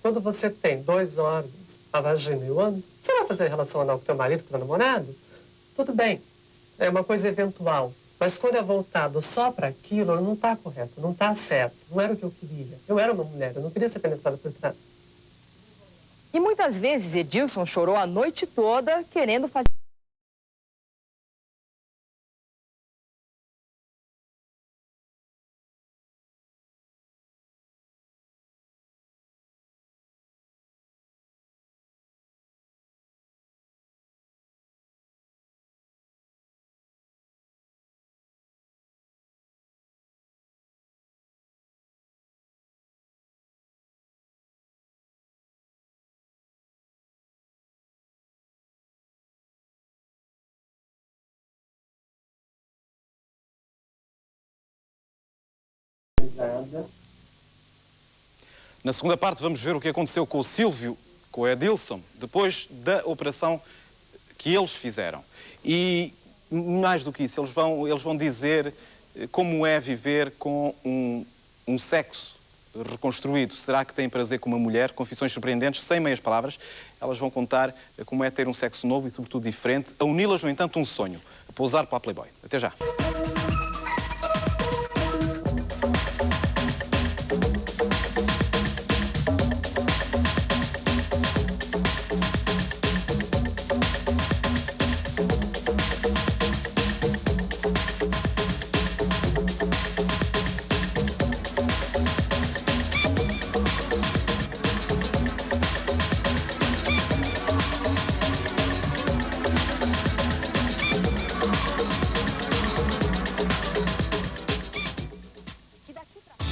Quando você tem 2 órgãos, a vagina e o ânus, você vai fazer relação anal com teu marido, com teu namorado? Tudo bem, é uma coisa eventual. Mas quando é voltado só para aquilo, não está correto, não está certo. Não era o que eu queria. Eu era uma mulher, eu não queria ser penetrada por trás. E muitas vezes Edilson chorou a noite toda querendo fazer... Na segunda parte vamos ver o que aconteceu com o Sílvio, com o Edilson, depois da operação que eles fizeram. E mais do que isso, eles vão dizer como é viver com um sexo reconstruído. Será que têm prazer com uma mulher? Confissões surpreendentes, sem meias palavras. Elas vão contar como é ter um sexo novo e sobretudo diferente. A uni-las, no entanto, um sonho. A pousar para a Playboy. Até já.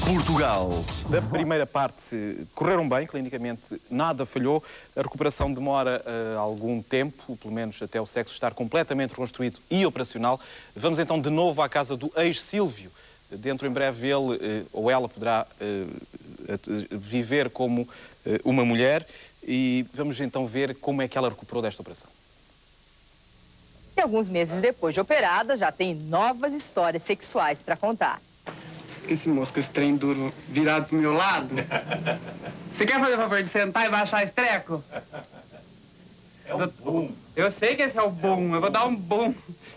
Portugal. Da primeira parte correram bem, clinicamente nada falhou. A recuperação demora algum tempo, pelo menos até o sexo estar completamente reconstruído e operacional. Vamos então de novo à casa do ex-Sílvio. Dentro em breve ele ou ela poderá viver como uma mulher e vamos então ver como é que ela recuperou desta operação. E alguns meses depois de operada, já tem novas histórias sexuais para contar. Esse moço com esse trem duro virado pro meu lado. Você quer fazer o favor de sentar e baixar esse treco? É um boom. Eu sei que esse é o boom, eu vou dar um boom.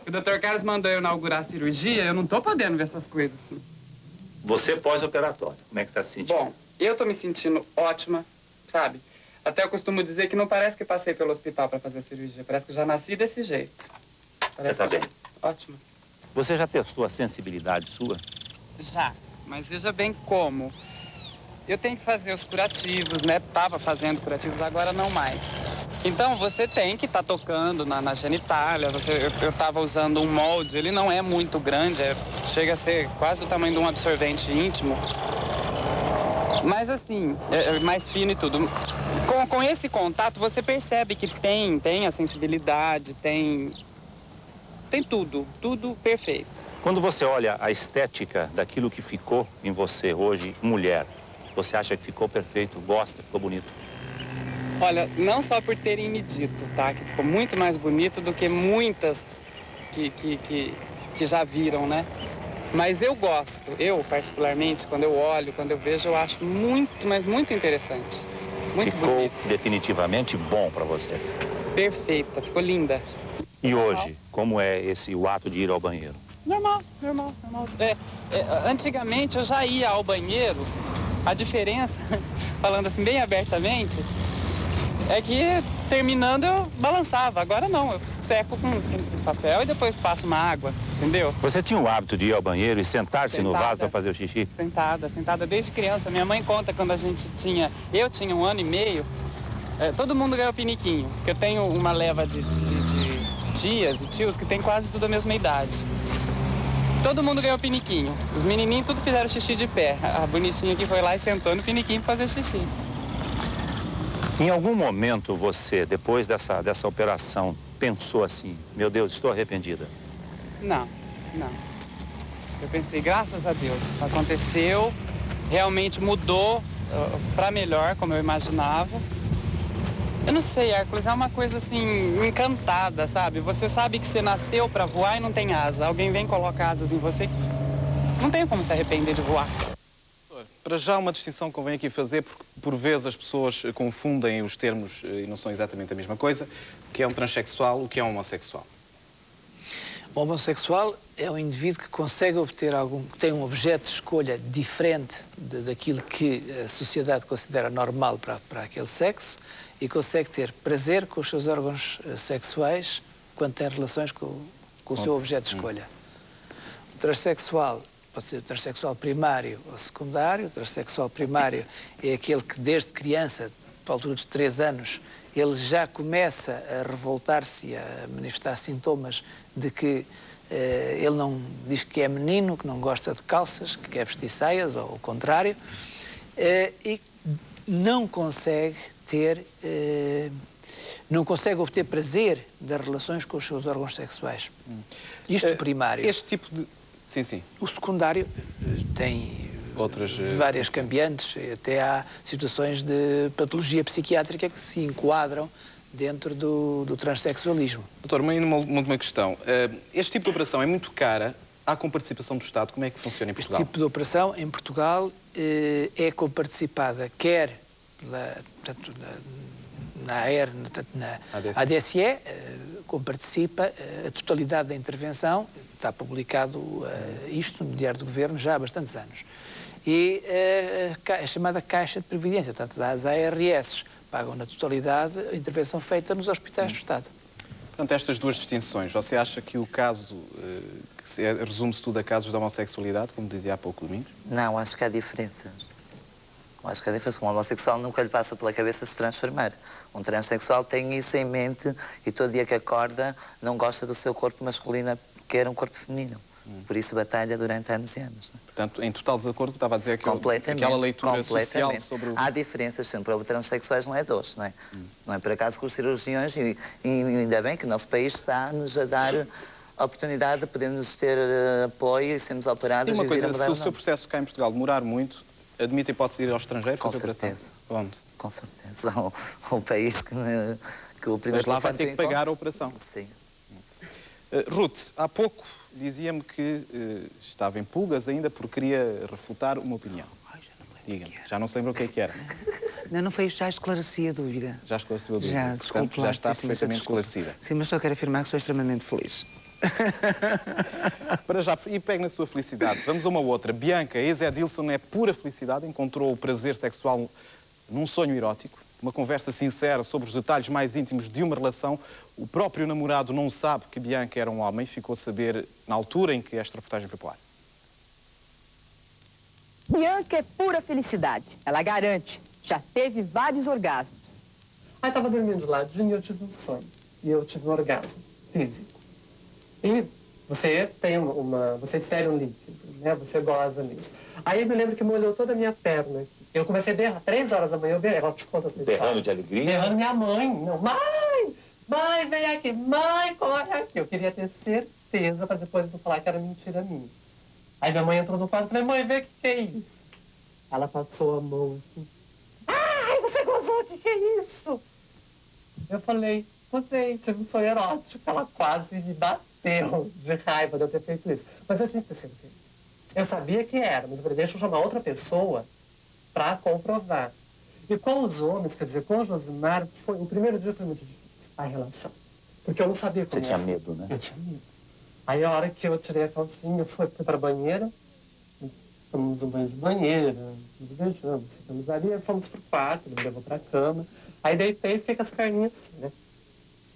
O Dr. Carlos mandou eu inaugurar a cirurgia, eu não tô podendo ver essas coisas. Você pós-operatório, como é que tá se sentindo? Bom, eu tô me sentindo ótima, sabe? Até eu costumo dizer que não parece que passei pelo hospital para fazer a cirurgia, parece que já nasci desse jeito. Você tá bem? Ótimo. Você já testou a sensibilidade sua? Já, mas veja bem como. Eu tenho que fazer os curativos, né? Tava fazendo curativos, agora não mais. Então, você tem que estar tocando na genitália. Eu tava usando um molde, ele não é muito grande, chega a ser quase do tamanho de um absorvente íntimo. Mas assim, é mais fino e tudo. Com esse contato, você percebe que tem a sensibilidade, tem tudo perfeito. Quando você olha a estética daquilo que ficou em você hoje, mulher, você acha que ficou perfeito, gosta, ficou bonito? Olha, não só por terem me dito, tá? Que ficou muito mais bonito do que muitas que já viram, né? Mas eu gosto, eu particularmente, quando eu olho, quando eu vejo, eu acho muito, mas muito interessante. Muito ficou bonito. Definitivamente bom para você? Perfeita, ficou linda. E hoje, como é o ato de ir ao banheiro? Normal. Antigamente eu já ia ao banheiro, a diferença, falando assim bem abertamente, é que terminando eu balançava, agora não, eu seco com papel e depois passo uma água, entendeu? Você tinha o hábito de ir ao banheiro e sentar-se no vaso para fazer o xixi? Sentada desde criança. Minha mãe conta quando eu tinha 1 ano e meio, todo mundo ganhou piniquinho, porque eu tenho uma leva de tias e tios que tem quase tudo a mesma idade. Todo mundo ganhou piniquinho. Os menininhos tudo fizeram xixi de pé. A bonitinha que foi lá e sentou no piniquinho para fazer xixi. Em algum momento você, depois dessa operação, pensou assim, meu Deus, estou arrependida? Não. Eu pensei, graças a Deus, aconteceu, realmente mudou para melhor, como eu imaginava. Eu não sei, Hércules, é uma coisa assim, encantada, sabe? Você sabe que você nasceu pra voar e não tem asa. Alguém vem e coloca asas em você, não tem como se arrepender de voar. Para já, uma distinção que convém aqui fazer, porque por vezes as pessoas confundem os termos e não são exatamente a mesma coisa. O que é um transexual, o que é um homossexual? O homossexual é um indivíduo que consegue obter que tem um objeto de escolha diferente daquilo que a sociedade considera normal para aquele sexo e consegue ter prazer com os seus órgãos sexuais quando tem relações com o seu objeto de escolha. O transexual pode ser o transexual primário ou secundário. O transexual primário é aquele que desde criança, para a altura dos 3 anos, ele já começa a revoltar-se e a manifestar sintomas de que ele não diz que é menino, que não gosta de calças, que quer vestir saias, ou o contrário, e não consegue obter prazer das relações com os seus órgãos sexuais. Isto primário. Este tipo de... Sim, sim. O secundário tem várias cambiantes, até há situações de patologia psiquiátrica que se enquadram dentro do transexualismo. Doutor, uma última questão. Este tipo de operação é muito cara, há com participação do Estado, como é que funciona em Portugal? Este tipo de operação em Portugal é comparticipada quer na ADSE, comparticipa a totalidade da intervenção, está publicado isto no Diário do Governo já há bastantes anos. E a chamada Caixa de Previdência, portanto, as ARS pagam na totalidade a intervenção feita nos hospitais do Estado. Portanto, estas duas distinções, você acha que o caso, resume-se tudo a casos de homossexualidade, como dizia há pouco Domingos? Não, acho que há diferenças. Acho que há diferença. Um homossexual nunca lhe passa pela cabeça se transformar. Um transexual tem isso em mente e todo dia que acorda não gosta do seu corpo masculino, quer um corpo feminino. Por isso batalha durante anos e anos. Portanto, em total desacordo, estava a dizer aquela leitura social sobre o... Há diferenças, sempre. Para transexuais não é doce, não é? Não é por acaso que os cirurgiões, e ainda bem que o nosso país está-nos a dar a oportunidade de podermos ter apoio e sermos operados. E uma coisa, se o seu processo cá em Portugal demorar muito, admite a hipótese de ir ao estrangeiro? Com certeza. Onde? Com certeza. O país que o primeiro... Mas lá vai ter que pagar a operação. Sim. Ruth, há pouco dizia-me que estava em pulgas ainda porque queria refutar uma opinião. Diga-me, já não se lembra o que é que era? Não foi, já esclareci a dúvida. Já esclareceu a dúvida? Já, portanto, já está perfeitamente esclarecida. Sim, mas só quero afirmar que sou extremamente feliz. Para já, e pegue na sua felicidade. Vamos a uma outra. Bianca, ex-Edilson, é pura felicidade, encontrou o prazer sexual num sonho erótico, uma conversa sincera sobre os detalhes mais íntimos de uma relação. O próprio namorado não sabe que Bianca era um homem, ficou a saber na altura em que esta reportagem foi para o ar. Bianca é pura felicidade. Ela garante. Já teve vários orgasmos. Aí estava dormindo de ladinho e eu tive um sonho. E eu tive um orgasmo físico. E você tem você espera um líquido, né? Você goza nisso. Aí eu me lembro que molhou toda a minha perna. Eu comecei a berrar, 3 horas da manhã, eu berrei. Ela te conta. Berrando de alegria? Berrando minha mãe. Não, mãe, vem aqui. Mãe, corre aqui. Eu queria ter certeza para depois não falar que era mentira minha. Aí minha mãe entrou no quarto e falei, mãe, vê o que é isso. Ela passou a mão assim. Ai, você gozou, o que é isso? Eu falei, gozei, tive um sonho erótico. Ela quase me bateu de raiva de eu ter feito isso. Mas eu sempre pensei, eu sabia que era, mas eu falei, deixa eu chamar outra pessoa para comprovar. E com os homens, quer dizer, com o Josimar, o primeiro dia foi muito difícil, a relação. Porque eu não sabia como era. Você tinha medo, né? Eu tinha medo. Aí a hora que eu tirei a calcinha, fui para a banheira, tomamos um banho de banheira, nos beijamos, ficamos ali, fomos pro quarto, ele me levou pra cama. Aí deitei e fiquei com as perninhas assim, né?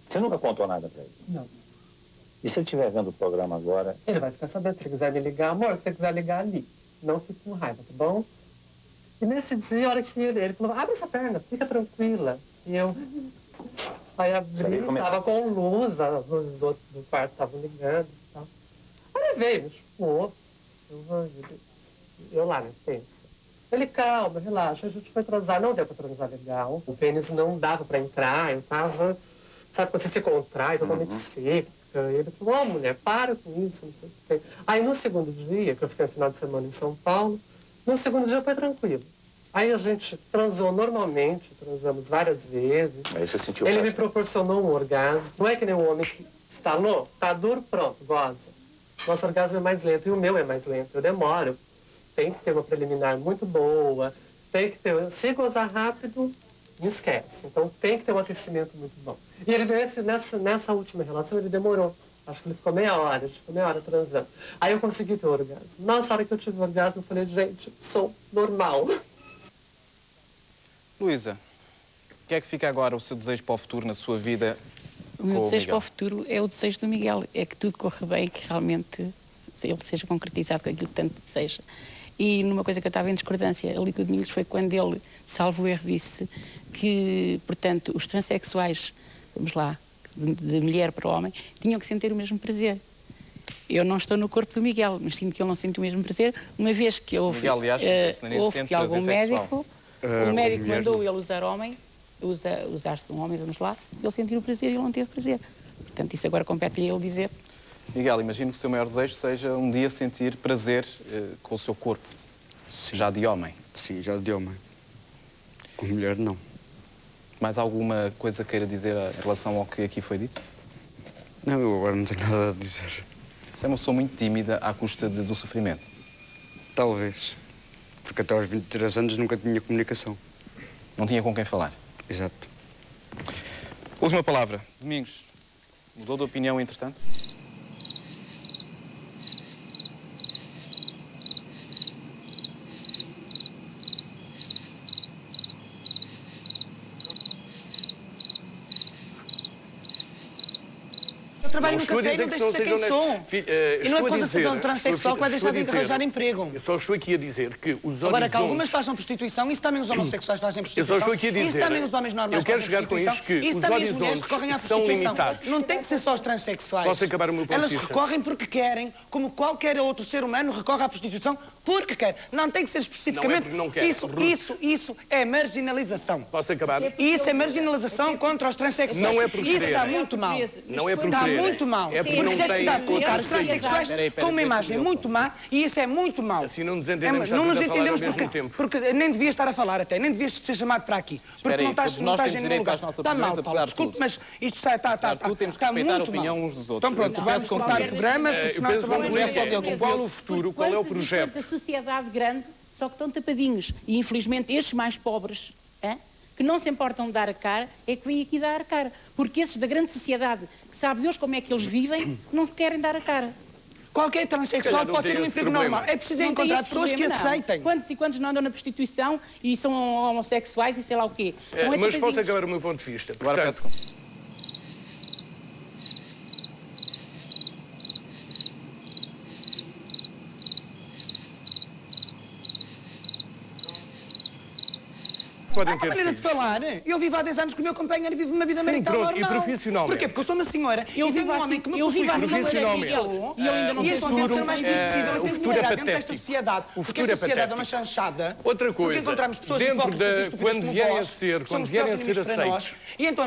Você nunca contou nada pra ele? Não. E se ele estiver vendo o programa agora? Ele vai ficar sabendo, se ele quiser me ligar, amor, se ele quiser ligar ali. Não fique com raiva, tá bom? E nesse dia, a hora que ele falou, abre essa perna, fica tranquila. E eu... Aí abri, tava com luz, as luzes do quarto estavam ligando e tal. Aí ele veio, me chupou. Eu lá, né, pensa. Ele, calma, relaxa, a gente foi transar, não deu pra transar legal. O pênis não dava pra entrar, eu tava... Sabe quando você se contrai, totalmente seca. Ele falou, mulher, para com isso, não sei o que. Aí no segundo dia, que eu fiquei no final de semana em São Paulo, no segundo dia foi tranquilo. Aí a gente transou normalmente, transamos várias vezes. Aí você sentiu Ele prazer. me proporcionou um orgasmo. Não é que nem um homem que estalou, tá duro, pronto, goza. Nosso orgasmo é mais lento e o meu é mais lento. Eu demoro. Tem que ter uma preliminar muito boa, tem que ter... Se gozar rápido, me esquece. Então tem que ter um aquecimento muito bom. E ele nessa última relação, ele demorou. Acho que ele ficou meia hora transando. Aí eu consegui ter o orgasmo. Nossa, hora que eu tive o orgasmo, eu falei, gente, sou normal. Luísa, o que é que fica agora o seu desejo para o futuro na sua vida? O meu desejo para Miguel? o futuro é o desejo do Miguel. É que tudo corra bem, que realmente ele seja concretizado com aquilo que tanto deseja. E numa coisa que eu estava em discordância ali com o Domingos foi quando ele, salvo erro, disse que, portanto, os transexuais, vamos lá, de mulher para homem, tinham que sentir o mesmo prazer. Eu não estou no corpo do Miguel, mas sinto que ele não sente o mesmo prazer, uma vez que houve, Miguel, aliás, houve que algum médico, o médico mandou ele usar homem, usar-se de um homem, vamos lá, ele sentiu o prazer e ele não teve prazer. Portanto, isso agora compete-lhe a ele dizer. Miguel, imagino que o seu maior desejo seja um dia sentir prazer com o seu corpo. Sim. Já de homem. Sim, já de homem. Com mulher, não. Mais alguma coisa queira dizer em relação ao que aqui foi dito? Não, eu agora não tenho nada a dizer. Você é uma pessoa muito tímida à custa do sofrimento? Talvez. Porque até aos 23 anos nunca tinha comunicação. Não tinha com quem falar? Exato. Última palavra. Domingos, mudou de opinião entretanto? Eu trabalho no café e não deixo de ser quem sou. E não é coisa de ser um transexual que vai deixar de arranjar emprego. Eu só estou aqui a dizer que os horizontes... Agora, que algumas façam prostituição, isso também os homossexuais fazem prostituição. Eu só estou aqui a dizer... Isso também os homens normais eu quero fazem chegar com prostituição. isto que Isso os também as mulheres horizontes recorrem à são prostituição. limitados. Não tem que ser só os transexuais. Posso acabar o meu ponto de Elas vista? recorrem porque querem, como qualquer outro ser humano recorre à prostituição porque quer. Não tem que ser especificamente... Não é porque não quer. Isso é marginalização. Posso acabar? Isso é marginalização contra os transexuais. Não é por Isso querer. está muito mal. Não é por Está querer. muito mal. É porque não tem colocar os transexuais com uma imagem muito má e isso é muito mau. Assim não nos entendemos, não nos a falar ao entendemos mesmo tempo. porque nem devias estar a falar até, nem devias ser chamado para aqui. Porque não estás em nenhum lugar. Está mal, Paulo. Desculpe, mas isto está Tu temos que respeitar a opinião uns dos outros. Então pronto, vamos cortar o programa. Eu penso que qual o futuro, qual é o projeto? A sociedade grande, só que estão tapadinhos. E infelizmente estes mais pobres, que não se importam de dar a cara, é que vêm aqui dar a cara. Porque esses da grande sociedade, que sabe Deus como é que eles vivem, não querem dar a cara. Qualquer transexual pode ter um emprego normal. É preciso encontrar pessoas que aceitem. Quantos e quantos não andam na prostituição e são homossexuais e sei lá o quê. Mas posso acabar o meu ponto de vista. Agora Portanto, podem É uma ter maneira de filhos. falar. Eu vivo há 10 anos com o meu companheiro e vivo uma vida Sim, marital pronto, e normal. profissionalmente? Porquê? Porque eu sou uma senhora Eu e vivo vivo um homem assim, que me eu possui vivo assim, profissionalmente. E eu ainda não E sei então tento ser mais visível, eu o tento futuro é melhorar dentro desta patético. sociedade. O Porque futuro é esta sociedade é uma patético. chanchada. Outra Porque coisa, encontramos pessoas dentro hipócritas e da... estúpidas quando como vierem a vós, ser, que quando somos vierem a piores ser inimigos para nós. aceitos... E então,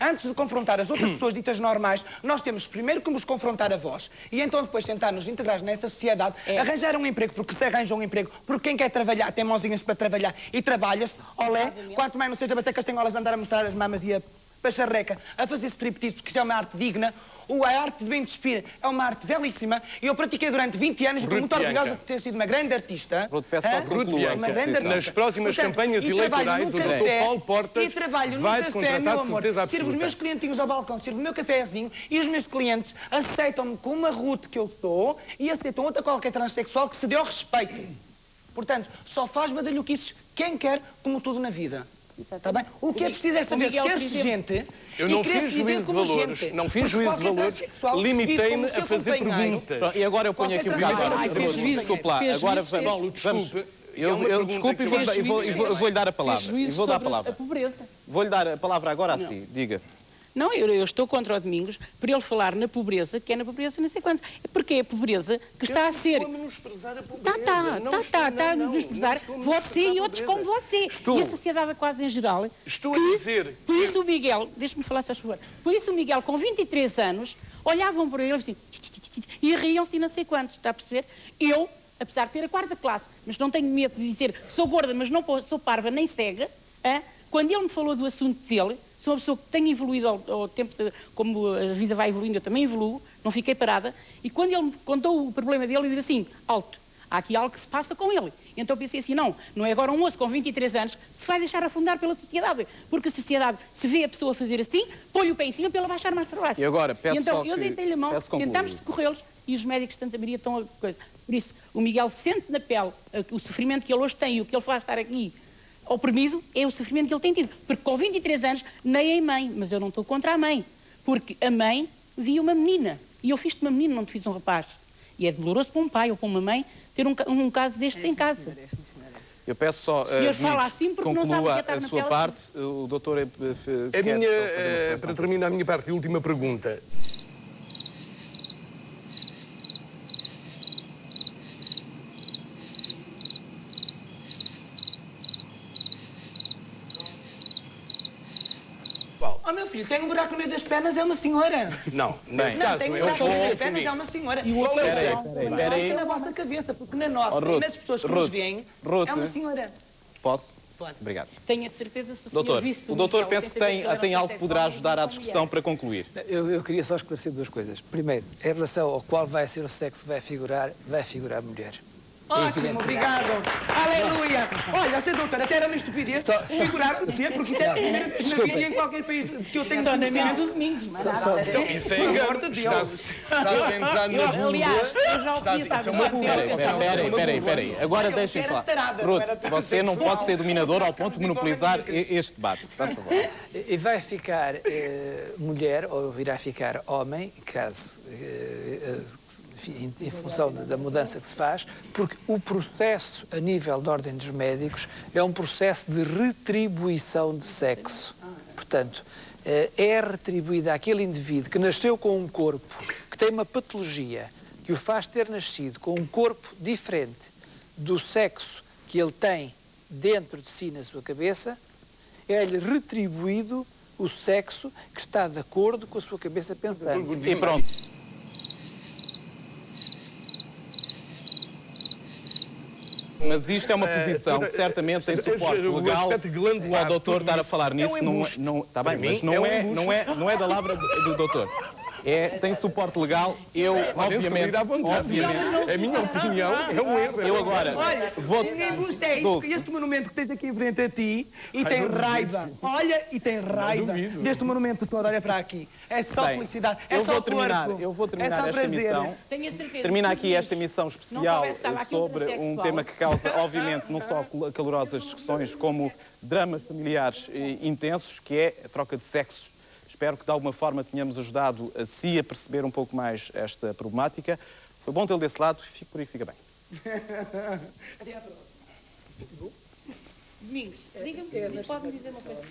antes de confrontar as outras pessoas ditas normais, nós temos primeiro que nos confrontar a vós. E então depois tentar nos integrar nessa sociedade, arranjar um emprego, porque se arranja um emprego, porque quem quer trabalhar tem mãozinhas para trabalhar e trabalha-se, olé, quanto mais não seja bater castanholas, andar a mostrar as mamas e a pacharreca, a fazer striptease, porque isso é uma arte digna. A arte de bem despir é uma arte belíssima e eu pratiquei durante 20 anos e estou muito orgulhosa de ter sido uma grande artista. Uma grande artista. Nas próximas campanhas eleitorais, o Dr. Paulo Portas vai-te contratar de certeza Sirvo os meus absoluta. clientinhos ao balcão, sirvo o meu cafezinho e os meus clientes aceitam-me com uma rude que eu sou e aceitam outra qualquer transexual que se dê ao respeito. Portanto, só faz badalhoquices quem quer, como tudo na vida. Está bem? O que é preciso é saber ser-se gente. Eu não fiz juízo de valores, não fiz juízo de valores, limitei-me a fazer perguntas. E agora eu ponho aqui um bocado. Desculpe lá, agora vamos. Desculpe e vou-lhe dar a palavra. Vou-lhe dar a palavra agora assim, diga. Não, eu estou contra o Domingos por ele falar na pobreza, que é na pobreza não sei quantos. Porque é a pobreza que está a ser... Está a menosprezar a pobreza. Está a menosprezar você e outros como você. E a sociedade quase em geral. Estou a dizer... Por isso o Miguel, deixe-me falar, se faz favor. Por isso o Miguel, com 23 anos, olhavam para ele assim, e riam-se e não sei quantos, está a perceber? Eu apesar de ter a 4ª classe, mas não tenho medo de dizer sou gorda, mas não sou parva nem cega, quando ele me falou do assunto dele, sou uma pessoa que tem evoluído ao tempo, como a vida vai evoluindo, eu também evoluo, não fiquei parada, e quando ele me contou o problema dele, ele disse assim, alto, há aqui algo que se passa com ele. Então eu pensei assim, não é agora um moço com 23 anos que se vai deixar afundar pela sociedade, porque a sociedade, se vê a pessoa fazer assim, põe o pé em cima para ela baixar mais para baixo. E agora, peço então, só que... eu deitei-lhe a mão, tentámos socorrê-los, e os médicos de Santa Maria estão a coisa. Por isso, o Miguel sente na pele o sofrimento que ele hoje tem e o que ele faz estar aqui oprimido é o sofrimento que ele tem tido. Porque com 23 anos, nem a mãe, mas eu não estou contra a mãe, porque a mãe via uma menina, e eu fiz-te uma menina, não te fiz um rapaz. E é doloroso para um pai ou para uma mãe ter um caso destes em casa. Eu peço só, assim conclua a sua parte, o doutor para terminar a minha parte, a última pergunta. Oh, meu filho, tem um buraco no meio das pernas, é uma senhora. Não, nesse caso, tem um buraco no meio das pernas, é uma senhora. E o outro é na vossa cabeça, porque na nossa, imensas pessoas que nos veem, é uma senhora. Posso? Pode. Obrigado. Tenho a certeza se o doutor, senhor visse... O doutor pensa que tem algo que poderá ajudar à discussão para concluir. Eu queria só esclarecer 2 coisas. Primeiro, em relação ao qual vai ser o sexo que vai figurar mulher. Ótimo, obrigado. Aleluia. Olha, Sr. doutor, até era uma estupidez figurar porquê? Porque isso é a primeira vez na vida em qualquer país que eu tenho só na mente do domingo. Isso é engano. Está a entrar na dúvida. Aliás, eu já ouvi essa Peraí. Agora deixem falar. Ruth, você não pode ser dominador ao ponto de monopolizar este debate. Faz favor. E vai ficar mulher ou irá ficar homem, caso... em função da mudança que se faz, porque o processo a nível de ordem dos médicos é um processo de retribuição de sexo. Portanto, é retribuída àquele indivíduo que nasceu com um corpo, que tem uma patologia, que o faz ter nascido com um corpo diferente do sexo que ele tem dentro de si na sua cabeça, é-lhe retribuído o sexo que está de acordo com a sua cabeça pensante. E pronto. Mas isto é uma posição que certamente tem suporte legal. O doutor estar a falar nisso não está bem, mas não é da palavra do doutor. Tem suporte legal, obviamente... A minha opinião é um erro. Eu agora... Olha, ninguém gosta este monumento que tens aqui em frente a ti e tem raiva. Olha, e tem raiva deste monumento todo. Olha para aqui. É só felicidade. É só corpo. Eu vou terminar esta emissão. Termina aqui esta emissão especial sobre um tema que causa, obviamente, não só calorosas discussões, como dramas familiares intensos, que é a troca de sexos. Espero que de alguma forma tenhamos ajudado a si a perceber um pouco mais esta problemática. Foi bom tê-lo desse lado, fico por aí, fica bem. Domingos, diga-me, pode-me dizer uma coisa?